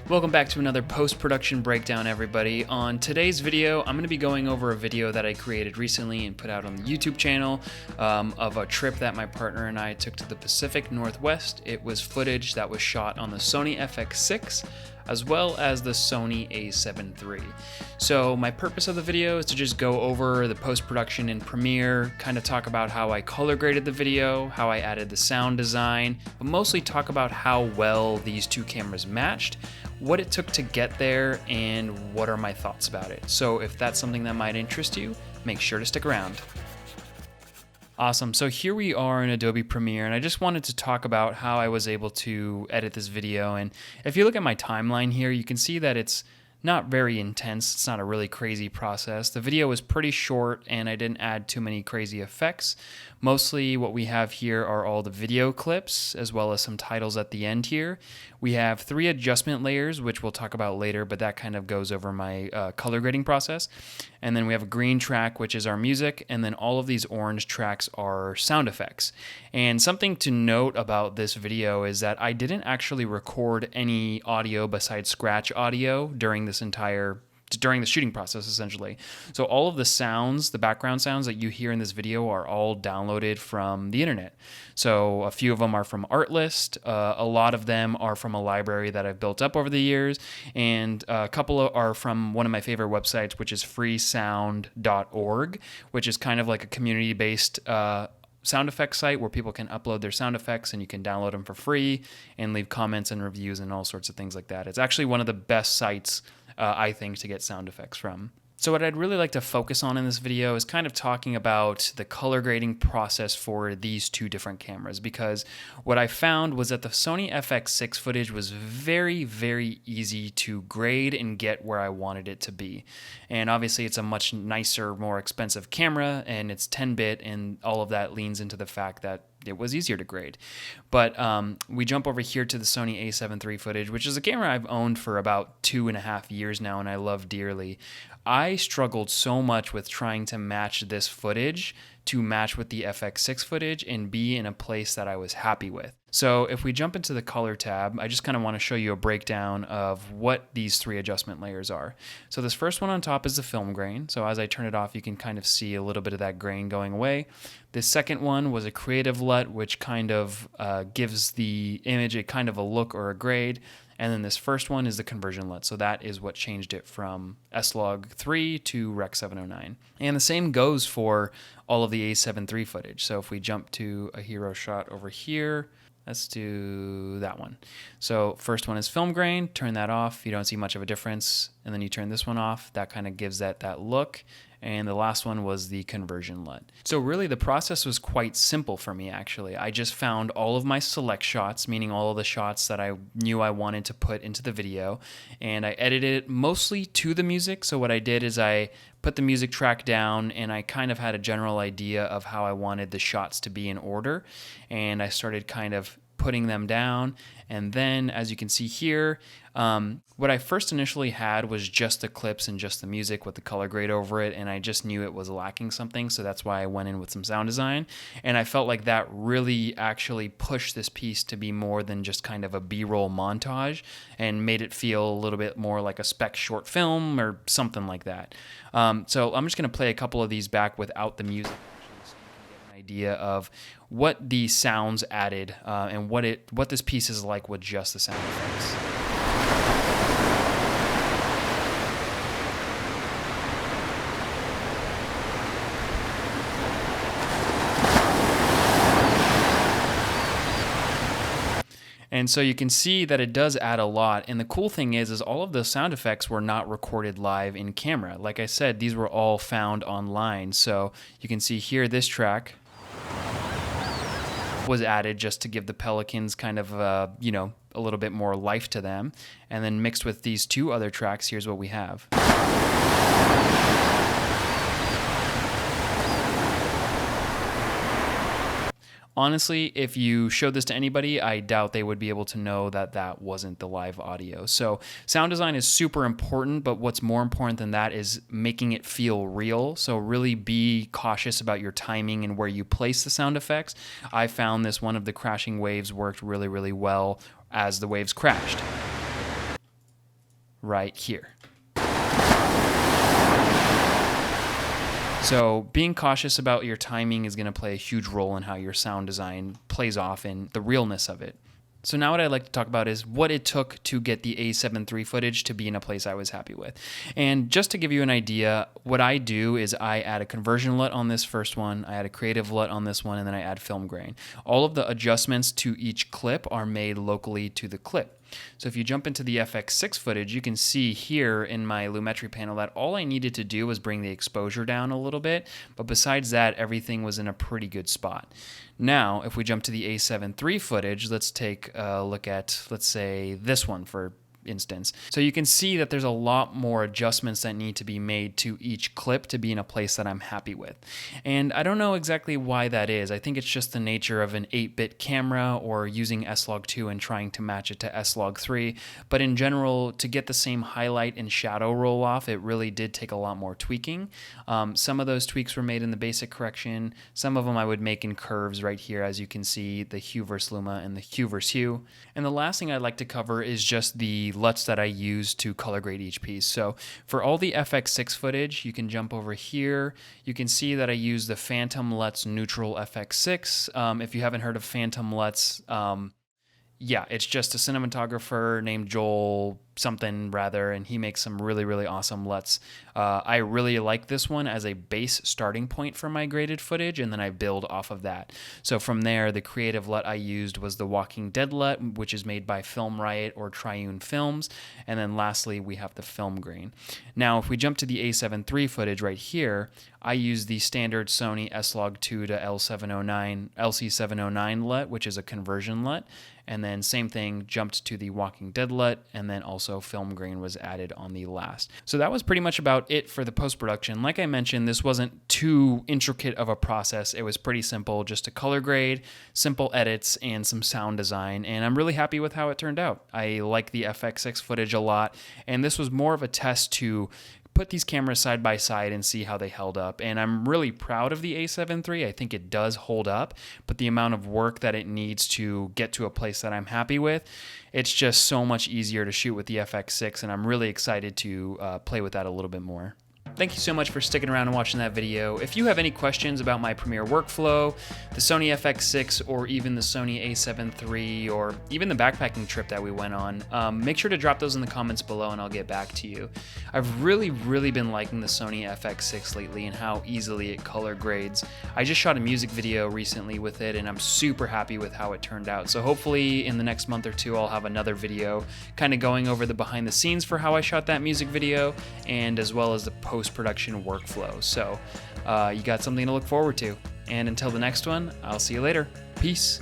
Welcome back to another post-production breakdown, everybody. On today's video, I'm going to be going over a video that I created recently and put out on the YouTube channel of a trip that my partner and I took to the Pacific Northwest. It was footage that was shot on the Sony FX6 as well as the Sony A7iii. So my purpose of the video is to just go over the post-production in Premiere, kind of talk about how I color graded the video, how I added the sound design, but mostly talk about how well these two cameras matched, what it took to get there, and what are my thoughts about it. So if that's something that might interest you, make sure to stick around. Awesome, so here we are in Adobe Premiere, and I just wanted to talk about how I was able to edit this video. And if you look at my timeline here, you can see that it's not very intense. It's not a really crazy process. The video was pretty short and I didn't add too many crazy effects. Mostly what we have here are all the video clips as well as some titles at the end here. We have 3 adjustment layers, which we'll talk about later, but that kind of goes over my color grading process. And then we have a green track, which is our music, and then all of these orange tracks are sound effects. And something to note about this video is that I didn't actually record any audio besides scratch audio during the shooting process, essentially. So all of the sounds, the background sounds that you hear in this video are all downloaded from the internet. So a few of them are from Artlist, a lot of them are from a library that I've built up over the years, and a couple are from one of my favorite websites, which is freesound.org, which is kind of like a community-based sound effects site where people can upload their sound effects and you can download them for free and leave comments and reviews and all sorts of things like that. It's actually one of the best sites, I think, to get sound effects from. So what I'd really like to focus on in this video is kind of talking about the color grading process for these two different cameras, because what I found was that the Sony FX6 footage was very, very easy to grade and get where I wanted it to be. And obviously it's a much nicer, more expensive camera, and it's 10-bit, and all of that leans into the fact that it was easier to grade. But we jump over here to the Sony A7iii footage, which is a camera I've owned for about 2.5 years now and I love dearly. I struggled so much with trying to match this footage to match with the FX6 footage and be in a place that I was happy with. So if we jump into the color tab, I just kind of want to show you a breakdown of what these 3 adjustment layers are. So this first one on top is the film grain. So as I turn it off, you can kind of see a little bit of that grain going away. The second one was a creative LUT, which kind of gives the image a kind of a look or a grade. And then this first one is the conversion LUT. So that is what changed it from S-Log3 to Rec. 709. And the same goes for all of the A7iii footage. So if we jump to a hero shot over here, let's do that one. So first one is film grain, turn that off, you don't see much of a difference. And then you turn this one off, that kind of gives that look. And the last one was the conversion LUT. So really the process was quite simple for me, actually. I just found all of my select shots, meaning all of the shots that I knew I wanted to put into the video, and I edited it mostly to the music. So what I did is I put the music track down and I kind of had a general idea of how I wanted the shots to be in order, and I started kind of putting them down. And then, as you can see here, what I first initially had was just the clips and just the music with the color grade over it, and I just knew it was lacking something, so that's why I went in with some sound design. And I felt like that really actually pushed this piece to be more than just kind of a B-roll montage and made it feel a little bit more like a spec short film or something like that. So I'm just going to play a couple of these back without the music, idea of what the sounds added and what this piece is like with just the sound effects. And so you can see that it does add a lot. And the cool thing is all of the sound effects were not recorded live in camera. Like I said, these were all found online. So you can see here, this track was added just to give the pelicans kind of, a little bit more life to them. And then mixed with these 2 other tracks, here's what we have. Honestly, if you showed this to anybody, I doubt they would be able to know that that wasn't the live audio. So sound design is super important, but what's more important than that is making it feel real. So really be cautious about your timing and where you place the sound effects. I found this one of the crashing waves worked really, really well as the waves crashed. right here. So being cautious about your timing is going to play a huge role in how your sound design plays off and the realness of it. So now what I'd like to talk about is what it took to get the A7 III footage to be in a place I was happy with. And just to give you an idea, what I do is I add a conversion LUT on this first one, I add a creative LUT on this one, and then I add film grain. All of the adjustments to each clip are made locally to the clip. So if you jump into the FX6 footage, you can see here in my Lumetri panel that all I needed to do was bring the exposure down a little bit, but besides that, everything was in a pretty good spot. Now, if we jump to the A7 III footage, let's take a look at, let's say, this one for instance. So you can see that there's a lot more adjustments that need to be made to each clip to be in a place that I'm happy with. And I don't know exactly why that is. I think it's just the nature of an 8-bit camera or using S-Log2 and trying to match it to S-Log3. But in general, to get the same highlight and shadow roll off, it really did take a lot more tweaking. Some of those tweaks were made in the basic correction. Some of them I would make in curves right here, as you can see, the hue versus luma and the hue versus hue. And the last thing I'd like to cover is just the LUTs that I use to color grade each piece. So for all the FX6 footage, you can jump over here. You can see that I use the Phantom LUTs Neutral FX6. If you haven't heard of Phantom LUTs, yeah, it's just a cinematographer named Joel something rather, and he makes some really, really awesome LUTs. I really like this one as a base starting point for my graded footage, and then I build off of that. So from there, the creative LUT I used was the Walking Dead LUT, which is made by Film Riot or Triune Films, and then lastly, we have the film grain. Now, if we jump to the A7 III footage right here, I use the standard Sony S-Log2 to LC709 LUT, which is a conversion LUT, and then same thing, jumped to the Walking Dead LUT, and then also film grain was added on the last. So that was pretty much about it for the post-production. Like I mentioned, this wasn't too intricate of a process. It was pretty simple, just a color grade, simple edits, and some sound design, and I'm really happy with how it turned out. I like the FX6 footage a lot, and this was more of a test to put these cameras side by side and see how they held up. And I'm really proud of the A7 III. I think it does hold up, but the amount of work that it needs to get to a place that I'm happy with, it's just so much easier to shoot with the FX6, and I'm really excited to play with that a little bit more. Thank you so much for sticking around and watching that video. If you have any questions about my Premiere workflow, the Sony FX6, or even the Sony A7 III, or even the backpacking trip that we went on, make sure to drop those in the comments below and I'll get back to you. I've really been liking the Sony FX6 lately and how easily it color grades. I just shot a music video recently with it and I'm super happy with how it turned out. So hopefully in the next month or two I'll have another video kind of going over the behind the scenes for how I shot that music video, and as well as the post-production workflow. So you got something to look forward to. And until the next one, I'll see you later. Peace.